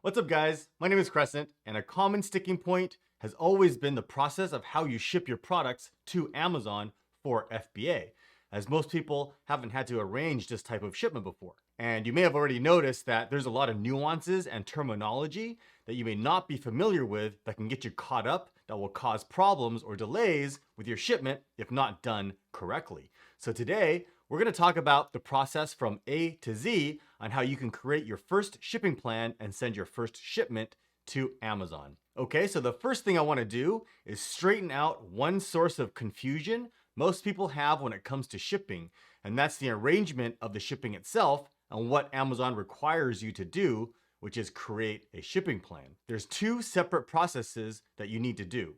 What's up, guys? My name is Crescent, and a common sticking point has always been the process of how you ship your products to Amazon for FBA, as most people haven't had to arrange this type of shipment before. And you may have already noticed that there's a lot of nuances and terminology that you may not be familiar with that can get you caught up, that will cause problems or delays with your shipment if not done correctly. So today, we're going to talk about the process from A to Z on how you can create your first shipping plan and send your first shipment to Amazon. Okay, so the first thing I want to do is straighten out one source of confusion most people have when it comes to shipping, and that's the arrangement of the shipping itself and what Amazon requires you to do, which is create a shipping plan. There's two separate processes that you need to do.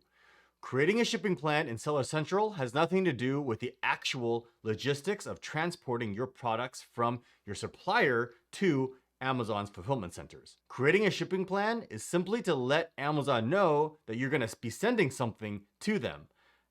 Creating a shipping plan in Seller Central has nothing to do with the actual logistics of transporting your products from your supplier to Amazon's fulfillment centers. Creating a shipping plan is simply to let Amazon know that you're going to be sending something to them,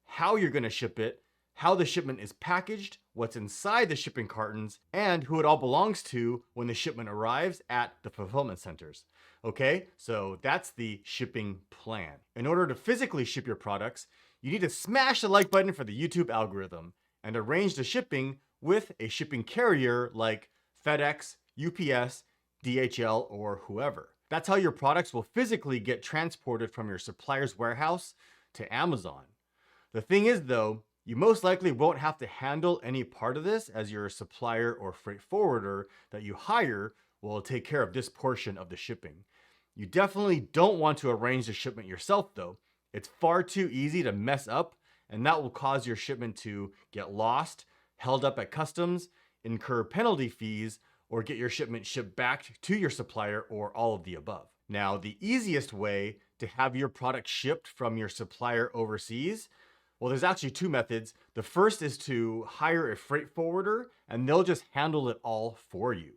how you're going to ship it, how the shipment is packaged, what's inside the shipping cartons, and who it all belongs to when the shipment arrives at the fulfillment centers. Okay, so that's the shipping plan. In order to physically ship your products, you need to smash the like button for the YouTube algorithm and arrange the shipping with a shipping carrier like FedEx, UPS, DHL, or whoever. That's how your products will physically get transported from your supplier's warehouse to Amazon. The thing is, though, you most likely won't have to handle any part of this, as your supplier or freight forwarder that you hire will take care of this portion of the shipping. You definitely don't want to arrange the shipment yourself, though. It's far too easy to mess up, and that will cause your shipment to get lost, held up at customs, incur penalty fees, or get your shipment shipped back to your supplier, or all of the above. Now, the easiest way to have your product shipped from your supplier overseas, well, there's actually two methods. The first is to hire a freight forwarder, and they'll just handle it all for you.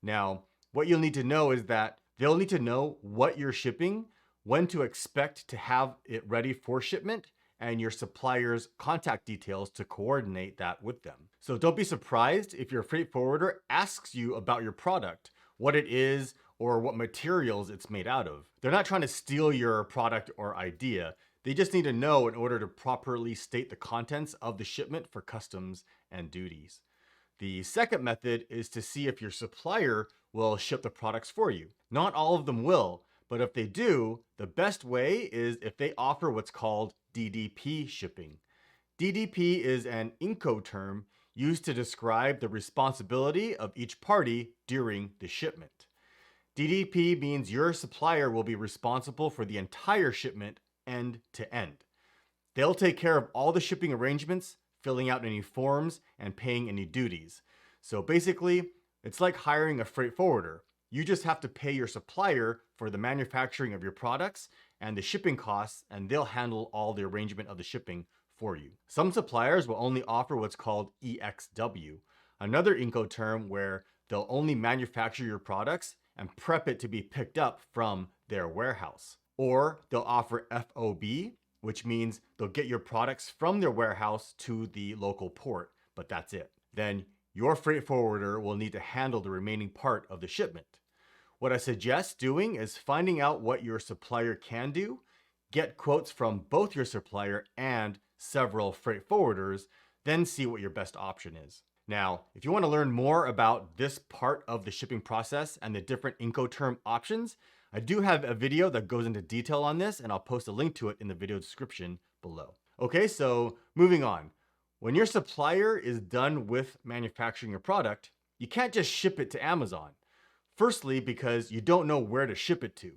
Now, what you'll need to know is that they'll need to know what you're shipping, when to expect to have it ready for shipment, and your supplier's contact details to coordinate that with them. So don't be surprised if your freight forwarder asks you about your product, what it is, or what materials it's made out of. They're not trying to steal your product or idea. They just need to know in order to properly state the contents of the shipment for customs and duties. The second method is to see if your supplier will ship the products for you. Not all of them will, but if they do, the best way is if they offer what's called DDP shipping. DDP is an Incoterm used to describe the responsibility of each party during the shipment. DDP means your supplier will be responsible for the entire shipment end to end. They'll take care of all the shipping arrangements, filling out any forms, and paying any duties. So basically, it's like hiring a freight forwarder. You just have to pay your supplier for the manufacturing of your products and the shipping costs, and they'll handle all the arrangement of the shipping for you. Some suppliers will only offer what's called EXW, another Incoterm where they'll only manufacture your products and prep it to be picked up from their warehouse. Or they'll offer FOB, which means they'll get your products from their warehouse to the local port, but that's it. Then your freight forwarder will need to handle the remaining part of the shipment. What I suggest doing is finding out what your supplier can do, get quotes from both your supplier and several freight forwarders, then see what your best option is. Now, if you want to learn more about this part of the shipping process and the different Incoterm options, I do have a video that goes into detail on this, and I'll post a link to it in the video description below. Okay, so moving on. When your supplier is done with manufacturing your product, you can't just ship it to Amazon. Firstly, because you don't know where to ship it to.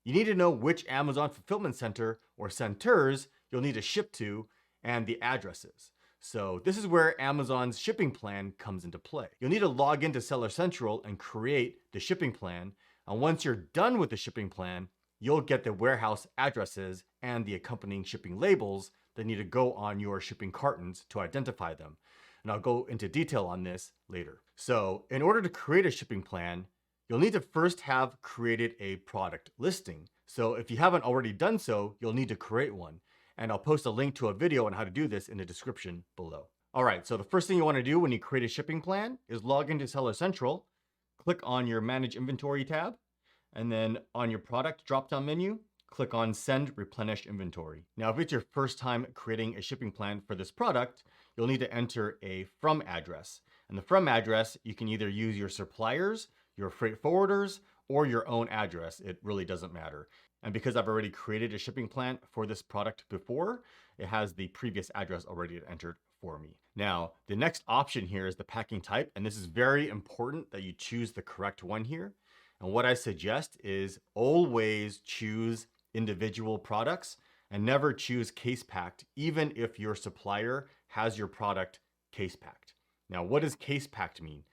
You need to know which Amazon fulfillment center or centers you'll need to ship to and the addresses. So this is where Amazon's shipping plan comes into play. You'll need to log into Seller Central and create the shipping plan. And once you're done with the shipping plan, you'll get the warehouse addresses and the accompanying shipping labels that need to go on your shipping cartons to identify them. And I'll go into detail on this later. So in order to create a shipping plan, you'll need to first have created a product listing. So if you haven't already done so, you'll need to create one. And I'll post a link to a video on how to do this in the description below. All right, so the first thing you want to do when you create a shipping plan is log into Seller Central, click on your Manage Inventory tab, And then on your product drop-down menu, click on Send Replenish Inventory. Now, if it's your first time creating a shipping plan for this product, you'll need to enter a from address. And the from address, you can either use your suppliers, your freight forwarders, or your own address. It really doesn't matter. And because I've already created a shipping plan for this product before, it has the previous address already entered for me. Now, the next option here is the packing type, and this is very important that you choose the correct one here. And what I suggest is always choose individual products and never choose case packed, even if your supplier has your product case packed. Now, what does case packed mean?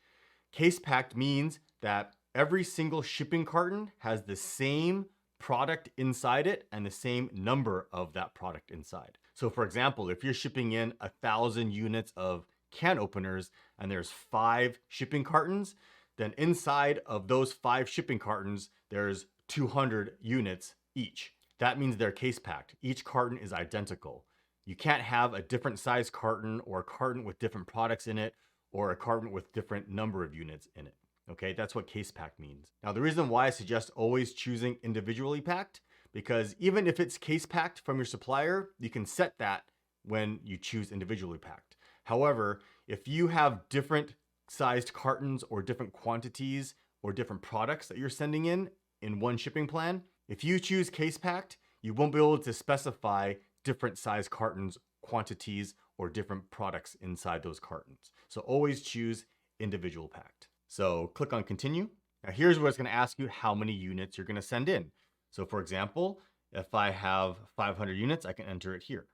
Case packed means that every single shipping carton has the same product inside it and the same number of that product inside. So for example, if you're shipping in 1,000 units of can openers and there's 5 shipping cartons, then inside of those 5 shipping cartons, there's 200 units each. That means they're case packed. Each carton is identical. You can't have a different size carton or a carton with different products in it or a carton with different number of units in it. Okay, that's what case packed means. Now, the reason why I suggest always choosing individually packed, because even if it's case packed from your supplier, you can set that when you choose individually packed. However, if you have different sized cartons or different quantities or different products that you're sending in one shipping plan, if you choose case packed, you won't be able to specify different size cartons, quantities, or different products inside those cartons. So always choose individual packed. So click on continue. Now here's where it's going to ask you how many units you're going to send in. So for example, if I have 500 units, I can enter it here.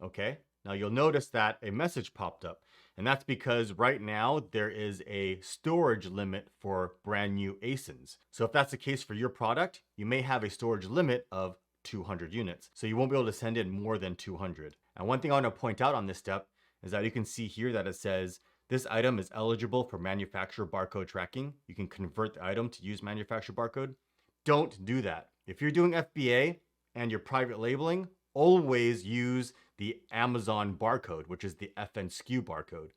Okay. Now you'll notice that a message popped up, and that's because right now there is a storage limit for brand new ASINs. So if that's the case for your product, you may have a storage limit of 200 units. So you won't be able to send in more than 200. And one thing I want to point out on this step is that you can see here that it says this item is eligible for manufacturer barcode tracking. You can convert the item to use manufacturer barcode. Don't do that. If you're doing FBA and you're private labeling, always use the Amazon barcode, which is the FNSKU barcode.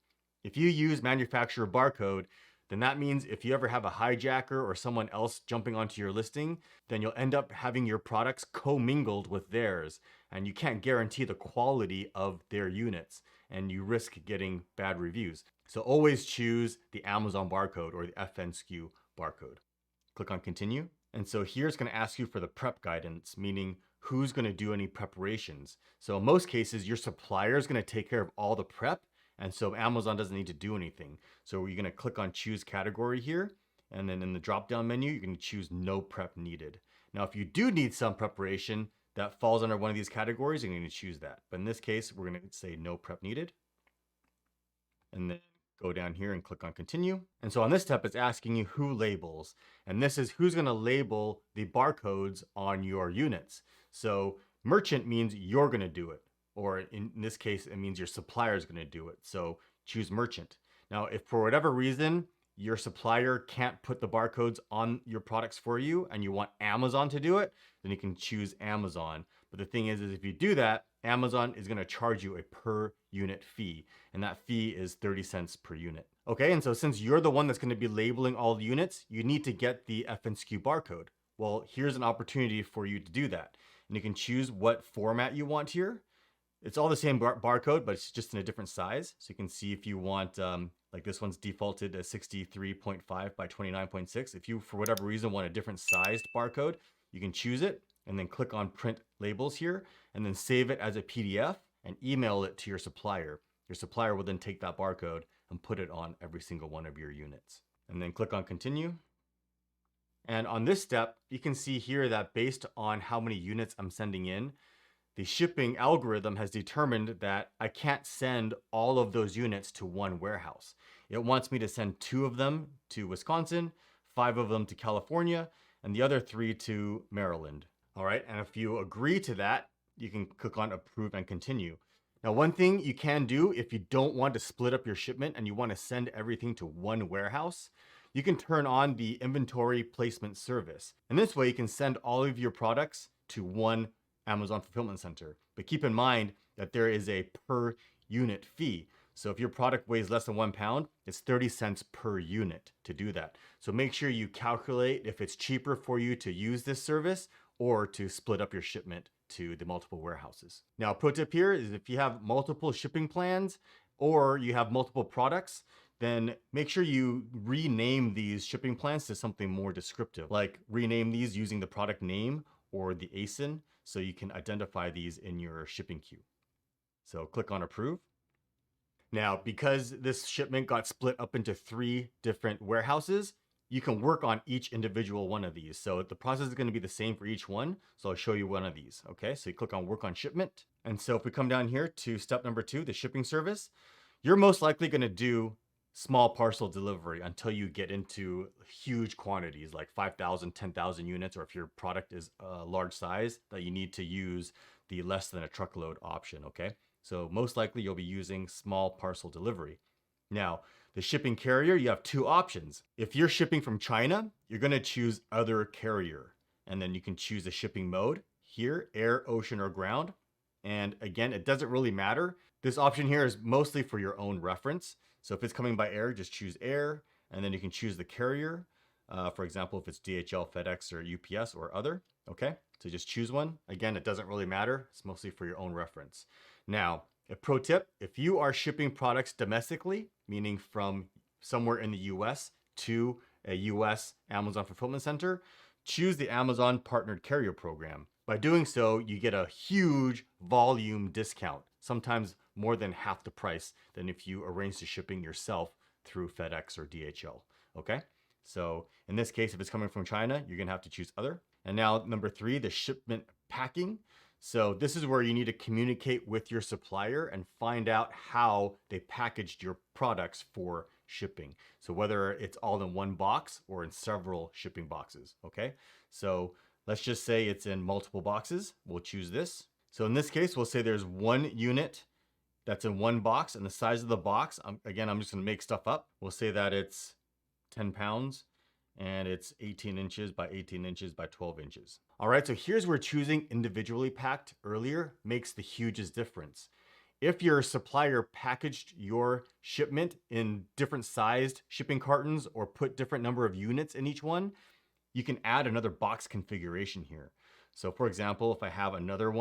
If you use manufacturer barcode, then that means if you ever have a hijacker or someone else jumping onto your listing, then you'll end up having your products commingled with theirs, and you can't guarantee the quality of their units, and you risk getting bad reviews. So always choose the Amazon barcode or the FNSKU barcode. Click on continue. And so here it's going to ask you for the prep guidance, meaning who's going to do any preparations. So in most cases, your supplier is going to take care of all the prep, and so Amazon doesn't need to do anything. So you're going to click on choose category here, and then in the drop-down menu, you're going to choose no prep needed. Now, if you do need some preparation that falls under one of these categories, you're going to choose that. But in this case, we're going to say no prep needed. And then go down here and click on continue. And so on this step, it's asking you who labels. And this is who's going to label the barcodes on your units. So merchant means you're going to do it. Or in this case, it means your supplier is going to do it. So choose merchant. Now, if for whatever reason, your supplier can't put the barcodes on your products for you and you want Amazon to do it, then you can choose Amazon. But the thing is if you do that, Amazon is going to charge you a per unit fee, and that fee is 30 cents per unit. Okay, and so since you're the one that's going to be labeling all the units, you need to get the FNSKU barcode. Well, here's an opportunity for you to do that. And you can choose what format you want here. It's all the same barcode, but it's just in a different size. So you can see if you want, like this one's defaulted as 63.5 by 29.6. If you, for whatever reason, want a different sized barcode, you can choose it and then click on print labels here and then save it as a PDF and email it to your supplier. Your supplier will then take that barcode and put it on every single one of your units. And then click on continue. And on this step, you can see here that based on how many units I'm sending in, the shipping algorithm has determined that I can't send all of those units to one warehouse. It wants me to send 2 of them to Wisconsin, 5 of them to California, and the other 3 to Maryland. All right, and if you agree to that, you can click on approve and continue. Now, one thing you can do if you don't want to split up your shipment and you want to send everything to one warehouse, you can turn on the inventory placement service. And this way you can send all of your products to one Amazon fulfillment center. But keep in mind that there is a per unit fee. So if your product weighs less than 1 pound, it's 30 cents per unit to do that. So make sure you calculate if it's cheaper for you to use this service or to split up your shipment to the multiple warehouses. Now, a pro tip here is if you have multiple shipping plans or you have multiple products, then make sure you rename these shipping plans to something more descriptive, like rename these using the product name or the ASIN so you can identify these in your shipping queue. So click on approve. Now, because this shipment got split up into 3 different warehouses, you can work on each individual one of these. So the process is going to be the same for each one. So I'll show you one of these. Okay, so you click on work on shipment. And so if we come down here to step number 2, the shipping service, you're most likely going to do small parcel delivery until you get into huge quantities like 5,000, 10,000 units, or if your product is a large size that you need to use the less than a truckload option. Okay, so most likely you'll be using small parcel delivery. Now, the shipping carrier, you have 2 options. If you're shipping from China, you're going to choose other carrier, and then you can choose the shipping mode here, air, ocean, or ground. And again, it doesn't really matter. This option here is mostly for your own reference. So if it's coming by air, just choose air, and then you can choose the carrier. For example, if it's DHL, FedEx, or UPS, or other. Okay, so just choose one. Again, it doesn't really matter. It's mostly for your own reference. Now, a pro tip, if you are shipping products domestically, meaning from somewhere in the US to a US Amazon fulfillment center, choose the Amazon Partnered Carrier Program. By doing so, you get a huge volume discount, sometimes more than half the price than if you arrange the shipping yourself through FedEx or DHL. Okay, so in this case, if it's coming from China, you're gonna have to choose other. And now number 3, the shipment packing. So this is where you need to communicate with your supplier and find out how they packaged your products for shipping. So whether it's all in one box or in several shipping boxes, okay? So let's just say it's in multiple boxes. We'll choose this. So in this case, we'll say there's 1 unit that's in one box, and the size of the box, again, I'm just gonna make stuff up. We'll say that it's 10 pounds. And it's 18 inches by 18 inches by 12 inches. All right, so here's where choosing individually packed earlier makes the hugest difference. If your supplier packaged your shipment in different sized shipping cartons or put different number of units in each one, you can add another box configuration here. So for example, if I have another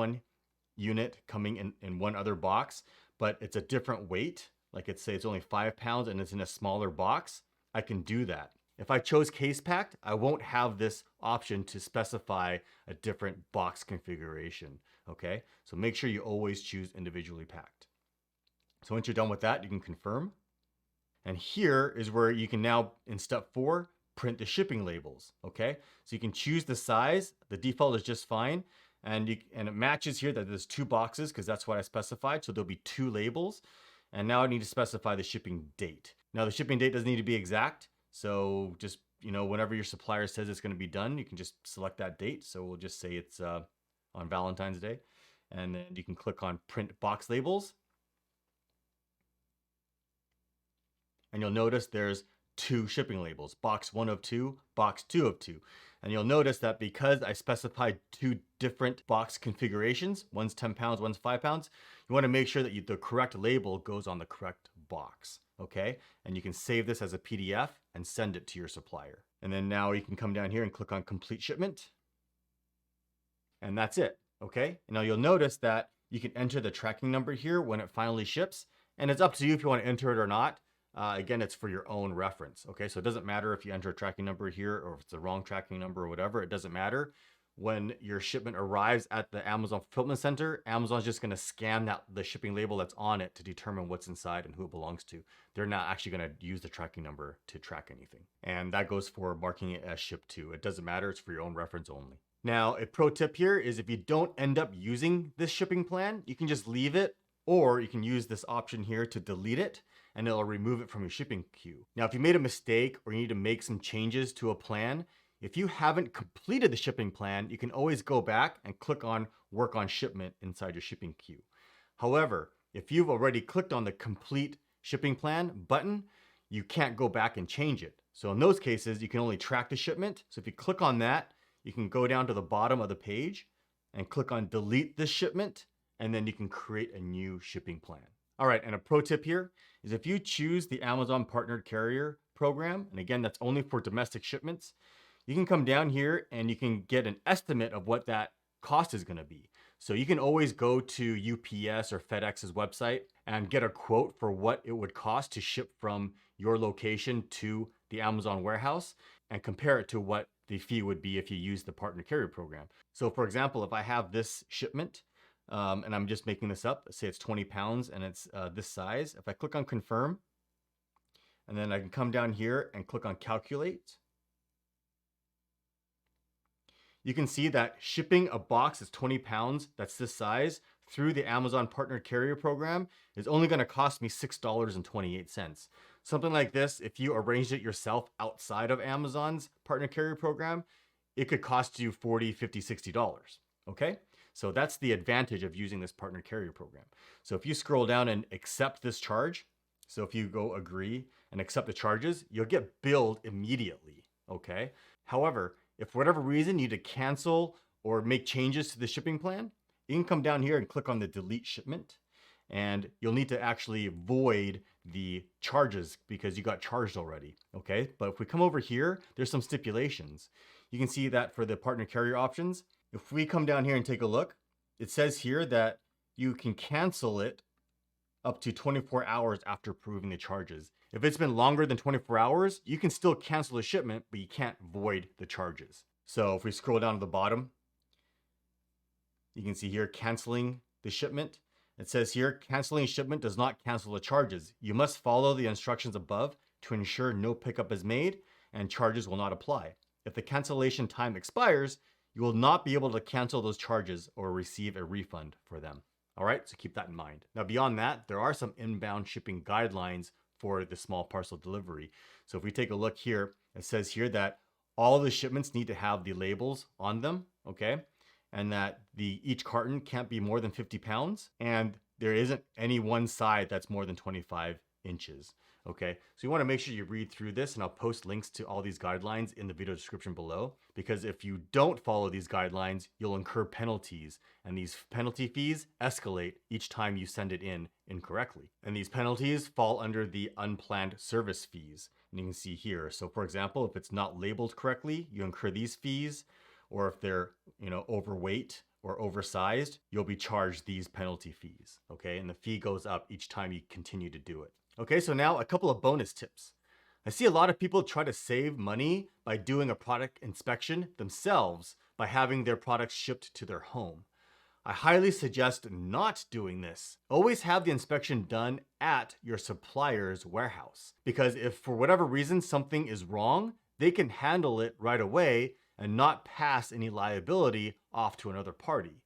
unit coming in one other box, but it's a different weight, like say it's only 5 pounds and it's in a smaller box, I can do that. If I chose case packed, I won't have this option to specify a different box configuration, okay? So make sure you always choose individually packed. So once you're done with that, you can confirm. And here is where you can now, in step 4, print the shipping labels, okay? So you can choose the size. The default is just fine. And it matches here that there's 2 boxes because that's what I specified. So there'll be 2 labels. And now I need to specify the shipping date. Now the shipping date doesn't need to be exact. So just, whenever your supplier says it's going to be done, you can just select that date. So we'll just say it's on Valentine's Day. And then you can click on print box labels. And you'll notice there's 2 shipping labels, box 1 of 2, box 2 of 2. And you'll notice that because I specified 2 different box configurations, one's 10 pounds, one's 5 pounds, you want to make sure that the correct label goes on the correct box. Okay, and you can save this as a PDF and send it to your supplier. And then now you can come down here and click on complete shipment. And that's it, okay? Now you'll notice that you can enter the tracking number here when it finally ships, and it's up to you if you want to enter it or not. Again, it's for your own reference, okay? So it doesn't matter if you enter a tracking number here or if it's the wrong tracking number or whatever, it doesn't matter. When your shipment arrives at the Amazon fulfillment center, Amazon's just going to scan the shipping label that's on it to determine what's inside and who it belongs to. They're not actually going to use the tracking number to track anything. And that goes for marking it as shipped to. It doesn't matter. It's for your own reference only. Now, a pro tip here is if you don't end up using this shipping plan, you can just leave it, or you can use this option here to delete it, and it'll remove it from your shipping queue. Now, if you made a mistake or you need to make some changes to a plan, if you haven't completed the shipping plan, you can always go back and click on work on shipment inside your shipping queue. However, if you've already clicked on the complete shipping plan button, you can't go back and change it. So in those cases, you can only track the shipment. So if you click on that, you can go down to the bottom of the page and click on delete this shipment, and then you can create a new shipping plan. All right, and a pro tip here is if you choose the Amazon Partnered Carrier program, and again, that's only for domestic shipments, you can come down here and you can get an estimate of what that cost is going to be. So you can always go to UPS or FedEx's website and get a quote for what it would cost to ship from your location to the Amazon warehouse and compare it to what the fee would be if you use the partner carrier program. So for example, if I have this shipment, and I'm just making this up, let's say it's 20 pounds and it's this size. If I click on confirm, and then I can come down here and click on calculate, you can see that shipping a box that's 20 pounds, that's this size, through the Amazon Partner Carrier program is only going to cost me $6.28. Something like this, if you arranged it yourself outside of Amazon's Partner Carrier program, it could cost you $40, $50, $60. Okay? So that's the advantage of using this Partner Carrier program. So if you scroll down and accept this charge, so if you go agree and accept the charges, you'll get billed immediately. Okay? However, if for whatever reason you need to cancel or make changes to the shipping plan, you can come down here and click on the delete shipment, and you'll need to actually void the charges because you got charged already. Okay, but if we come over here, there's some stipulations. You can see that for the partner carrier options, if we come down here and take a look, it says here that you can cancel it up to 24 hours after approving the charges. If it's been longer than 24 hours, you can still cancel the shipment, but you can't void the charges. So if we scroll down to the bottom, you can see here canceling the shipment. It says here, canceling shipment does not cancel the charges. You must follow the instructions above to ensure no pickup is made and charges will not apply. If the cancellation time expires, you will not be able to cancel those charges or receive a refund for them. All right, so keep that in mind. Now, beyond that, there are some inbound shipping guidelines for the small parcel delivery. So if we take a look here, it says here that all the shipments need to have the labels on them, okay? And that each carton can't be more than 50 pounds. And there isn't any one side that's more than 25 inches. Okay, so you want to make sure you read through this, and I'll post links to all these guidelines in the video description below, because if you don't follow these guidelines, you'll incur penalties, and these penalty fees escalate each time you send it in incorrectly. And these penalties fall under the unplanned service fees, and you can see here. So for example, if it's not labeled correctly, you incur these fees, or if they're, overweight or oversized, you'll be charged these penalty fees. Okay, and the fee goes up each time you continue to do it. Okay, so now a couple of bonus tips. I see a lot of people try to save money by doing a product inspection themselves by having their products shipped to their home. I highly suggest not doing this. Always have the inspection done at your supplier's warehouse, because if for whatever reason something is wrong, they can handle it right away and not pass any liability off to another party.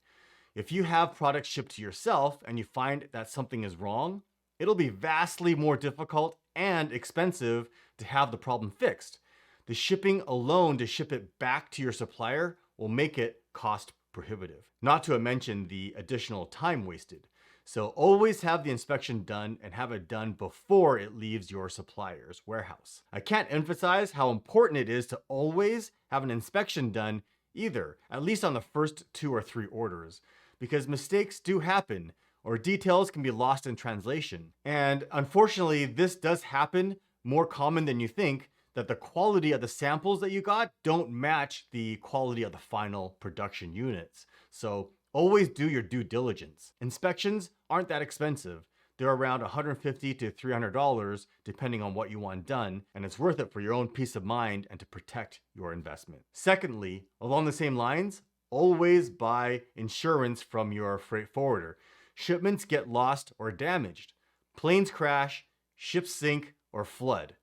If you have products shipped to yourself and you find that something is wrong, it'll be vastly more difficult and expensive to have the problem fixed. The shipping alone to ship it back to your supplier will make it cost prohibitive, not to mention the additional time wasted. So always have the inspection done and have it done before it leaves your supplier's warehouse. I can't emphasize how important it is to always have an inspection done either, at least on the first 2 or 3 orders, because mistakes do happen, or details can be lost in translation. And unfortunately, this does happen more common than you think, that the quality of the samples that you got don't match the quality of the final production units. So always do your due diligence. Inspections aren't that expensive. They're around $150 to $300 depending on what you want done, and it's worth it for your own peace of mind and to protect your investment. Secondly, along the same lines, always buy insurance from your freight forwarder. Shipments get lost or damaged. Planes crash, ships sink, or flood.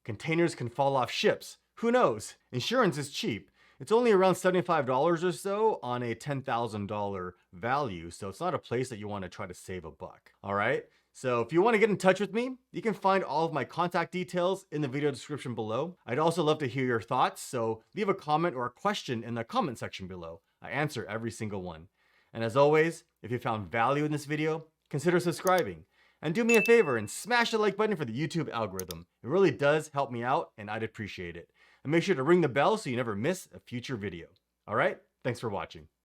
Containers can fall off ships. Who knows? Insurance is cheap. It's only around $75 or so on a $10,000 value, so it's not a place that you want to try to save a buck. All right? So if you want to get in touch with me, you can find all of my contact details in the video description below. I'd also love to hear your thoughts, so leave a comment or a question in the comment section below. I answer every single one. And as always, if you found value in this video, consider subscribing. And do me a favor and smash the like button for the YouTube algorithm. It really does help me out, and I'd appreciate it. And make sure to ring the bell so you never miss a future video. All right? Thanks for watching.